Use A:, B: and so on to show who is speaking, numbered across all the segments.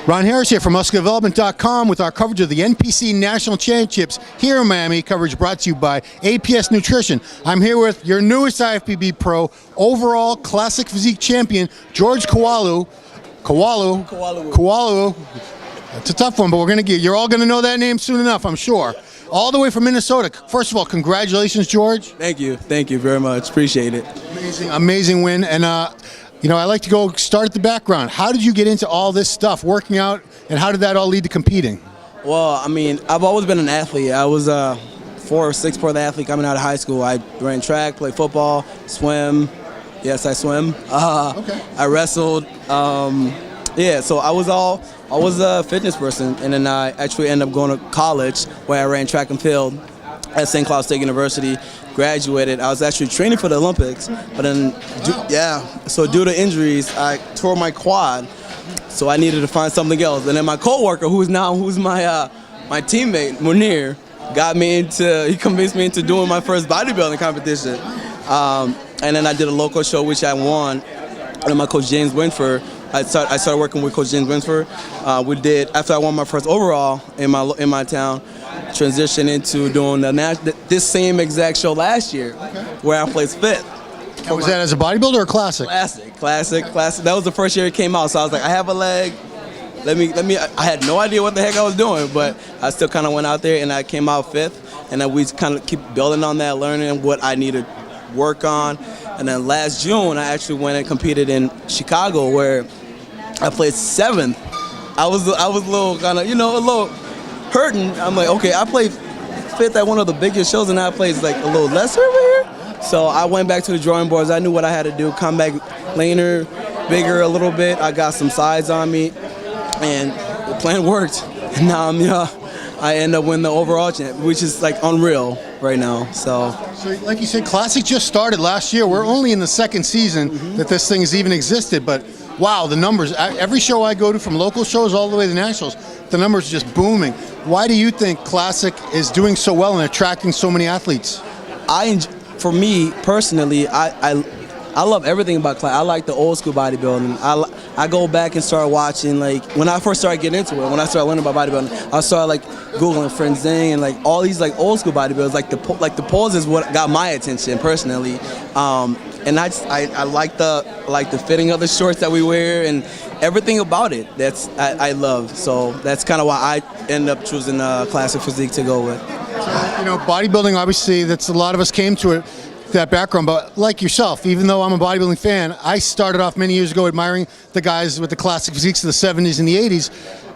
A: Ron Harris here from MuscularDevelopment.com with our coverage of the NPC National Championships here in Miami. Coverage brought to you by APS Nutrition. I'm here with your newest IFBB pro, overall classic physique champion, George Kawalawu. Kawalawu. It's a tough one, but you're all gonna know that name soon enough, I'm sure. All the way from Minnesota. First of all, congratulations, George.
B: Thank you very much. Appreciate it.
A: Amazing win. And I like to go start at the background. How did you get into all this stuff, working out, and how did that all lead to competing?
B: Well, I mean, I've always been an athlete. I was a 4 or 6 sport athlete coming out of high school. I ran track, played football, swim. Yes, I swim.
A: Okay.
B: I wrestled. So I was a fitness person, and then I actually ended up going to college where I ran track and field at St. Cloud State University. Graduated. I was actually training for the Olympics, but then due to injuries, I tore my quad, so I needed to find something else. And then my coworker, who's my teammate, Munir, he convinced me into doing my first bodybuilding competition. And then I did a local show which I won. And my coach James Winford, I started working with Coach James Winford. After I won my first overall in my town, transition into doing this same exact show last year, where I placed 5th.
A: Was that as a bodybuilder or classic?
B: Classic. That was the first year it came out, so I was like, I have a leg. I had no idea what the heck I was doing, but I still kind of went out there and I came out 5th, and then we kind of keep building on that, learning what I need to work on. And then last June, I actually went and competed in Chicago, where I placed 7th. I was a little kind of, a little hurting. I'm like, okay, I played 5th at one of the biggest shows, and now I played like a little lesser over here. So I went back to the drawing boards. I knew what I had to do, come back leaner, bigger a little bit. I got some size on me, and the plan worked. And now I end up winning the overall champ, which is like unreal right now. So
A: like you said, Classic just started last year. We're only in the 2nd season that this thing has even existed, but wow, the numbers. Every show I go to, from local shows all the way to nationals, the numbers are just booming. Why do you think Classic is doing so well and attracting so many athletes?
B: For me personally, I love everything about Classic. I like the old school bodybuilding. I go back and start watching, like, when I first started getting into it, when I started learning about bodybuilding, I started like Googling Friend Zing and like all these like old school bodybuilders, like the pose is what got my attention personally. And I like the fitting of the shorts that we wear and everything about it. I love. So that's kind of why I end up choosing Classic Physique to go with.
A: Bodybuilding, obviously, that's a lot of us came to it, that background, but like yourself, even though I'm a bodybuilding fan, I started off many years ago admiring the guys with the classic physiques of the 70s and the 80s,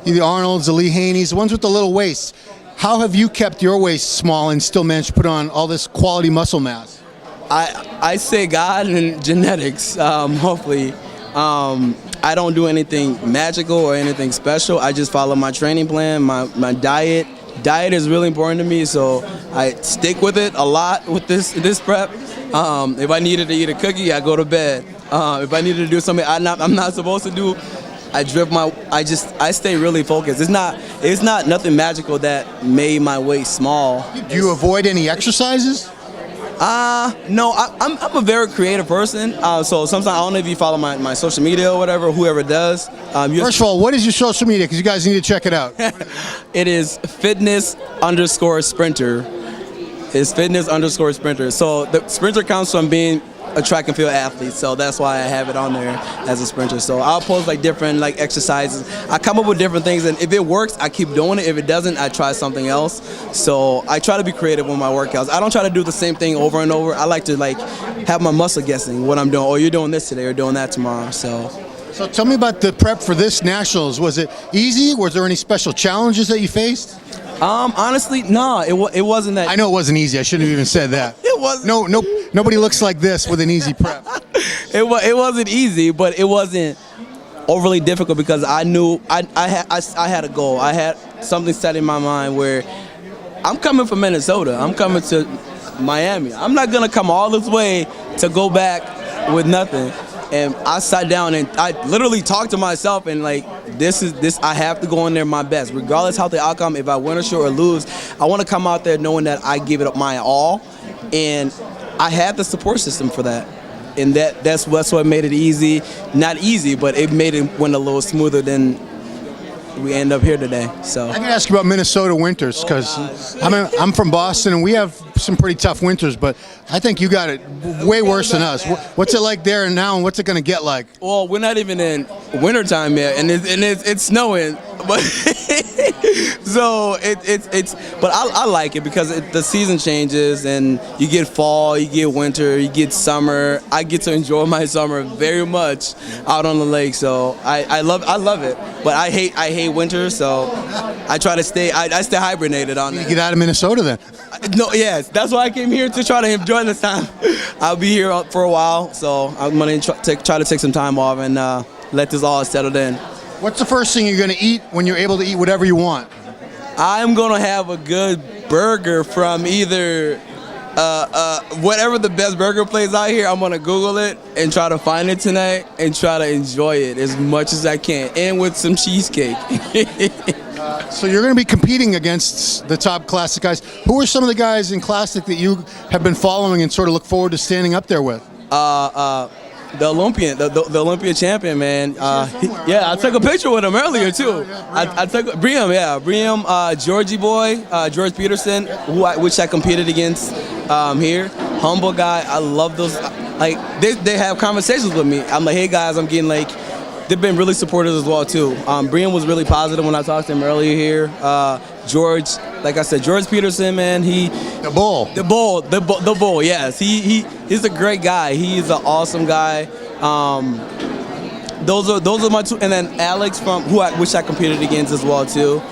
A: the Arnolds, the Lee Haneys, the ones with the little waists. How have you kept your waist small and still managed to put on all this quality muscle mass?
B: I say God and genetics, hopefully. I don't do anything magical or anything special. I just follow my training plan, my diet. Diet is really important to me, so I stick with it a lot with this prep. If I needed to eat a cookie, I go to bed. If I needed to do something I'm not supposed to do, I stay really focused. It's not nothing magical that made my waist small.
A: Do you avoid any exercises?
B: No, I'm a very creative person, so sometimes, I don't know if you follow my social media or whatever, whoever does.
A: First of all, what is your social media? Because you guys need to check it out.
B: It is fitness_sprinter. It's fitness_sprinter. So the sprinter comes from being a track and field athlete, so that's why I have it on there as a sprinter. So I'll post like different like exercises. I come up with different things, and if it works, I keep doing it. If it doesn't, I try something else. So I try to be creative with my workouts. I don't try to do the same thing over and over. I like to like have my muscle guessing what I'm doing. Oh, you're doing this today, or doing that tomorrow. So
A: tell me about the prep for this nationals. Was it easy? Was there any special challenges that you faced?
B: Honestly, no, it wasn't that.
A: I know it wasn't easy. I shouldn't have even said that.
B: It wasn't.
A: Nobody looks like this with an easy prep.
B: It wasn't easy, but it wasn't overly difficult because I knew I had a goal. I had something set in my mind where I'm coming from Minnesota. I'm coming to Miami. I'm not gonna come all this way to go back with nothing. And I sat down and I literally talked to myself and like, I have to go in there my best. Regardless how the outcome, if I win or short or lose, I want to come out there knowing that I give it up my all. And I had the support system for that. And that's what made it easy. Not easy, but it made it went a little smoother than we end up here today. So
A: I can ask you about Minnesota winters because I'm from Boston and we have some pretty tough winters, but I think you got it way worse than us. What's it like there and now, and what's it going to get like?
B: Well, we're not even in wintertime yet, and it's snowing, but so it's but I like it because the season changes and you get fall, you get winter, you get summer. I get to enjoy my summer very much out on the lake, so I love it. But I hate winter, so I try to stay. I stay hibernated on it.
A: You get out of Minnesota then.
B: No, yes, that's why I came here to try to enjoy this time. I'll be here for a while, so I'm gonna try to take some time off and let this all settle in.
A: What's the first thing you're going to eat when you're able to eat whatever you want?
B: I'm gonna have a good burger from either whatever the best burger place out here. I'm gonna Google it and try to find it tonight and try to enjoy it as much as I can, and with some cheesecake.
A: So you're going to be competing against the top Classic guys. Who are some of the guys in Classic that you have been following and sort of look forward to standing up there with?
B: The Olympian, the Olympia champion, man. I took a picture with him earlier too. I took Bream, Georgie boy, George Peterson, which I competed against here. Humble guy. I love those. Like they have conversations with me. I'm like, hey guys, I'm getting like. They've been really supportive as well too. Brian was really positive when I talked to him earlier here. George, like I said, George Peterson, man,
A: the bull.
B: Yes, he's a great guy. He's an awesome guy. Those are my two, and then Alex from which I competed against as well too.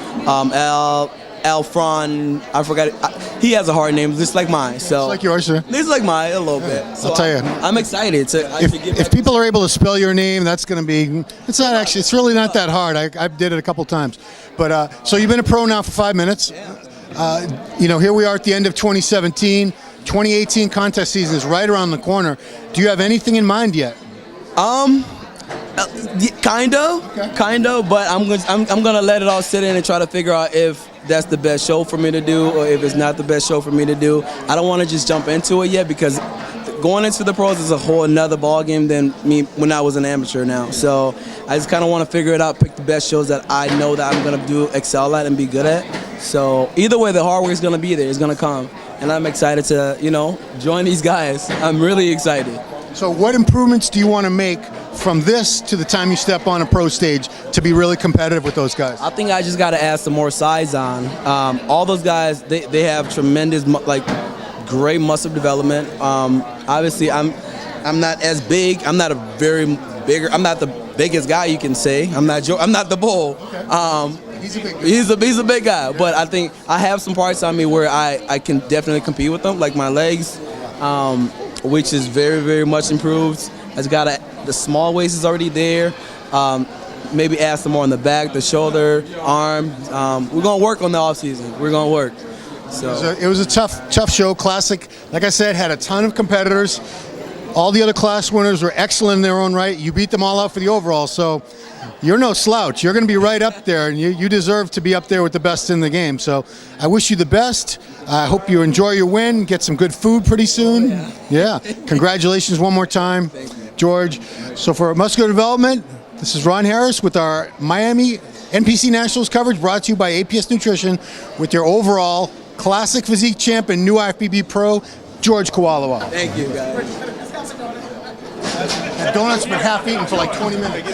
B: Alfron, I forgot it. He has a hard name, just like mine. So
A: it's like yours, sir.
B: It's like mine a little bit. So
A: I'll tell you.
B: I'm excited to get
A: if people are able to spell your name, that's going to be. It's not actually. It's really not that hard. I did it a couple times, but so you've been a pro now for 5 minutes. Here we are at the end of 2017. 2018 contest season is right around the corner. Do you have anything in mind yet?
B: Kind of, but I'm gonna let it all sit in and try to figure out if that's the best show for me to do or if it's not the best show for me to do. I don't want to just jump into it yet because going into the pros is a whole another ball game than me when I was an amateur now. So I just kind of want to figure it out, pick the best shows that I know that I'm gonna excel at and be good at. So either way, the hard work is gonna be there. It's gonna come, and I'm excited to join these guys. I'm really excited.
A: So what improvements do you want to make from this to the time you step on a pro stage to be really competitive with those guys?
B: I think I just got to add some more size on. All those guys, they have tremendous, great muscle development. Obviously, I'm not as big. I'm not I'm not the biggest guy you can say. I'm not the bull.
A: Okay.
B: He's a big guy, but I think I have some parts on me where I can definitely compete with them, like my legs, which is very, very much improved. The small waist is already there. Maybe add some more on the back, the shoulder, arm. We're gonna work on the off season. We're gonna work. So
A: it was a tough show. Classic, like I said, had a ton of competitors. All the other class winners were excellent in their own right. You beat them all out for the overall, so you're no slouch. You're going to be right up there, and you deserve to be up there with the best in the game. So I wish you the best. I hope you enjoy your win, get some good food pretty soon. Yeah. Congratulations one more time, George. So for Muscular Development, this is Ron Harris with our Miami NPC Nationals coverage brought to you by APS Nutrition with your overall Classic Physique champ and new IFBB Pro, George Kawalawu.
B: Thank you, guys.
A: That donut's been half eaten for like 20 minutes.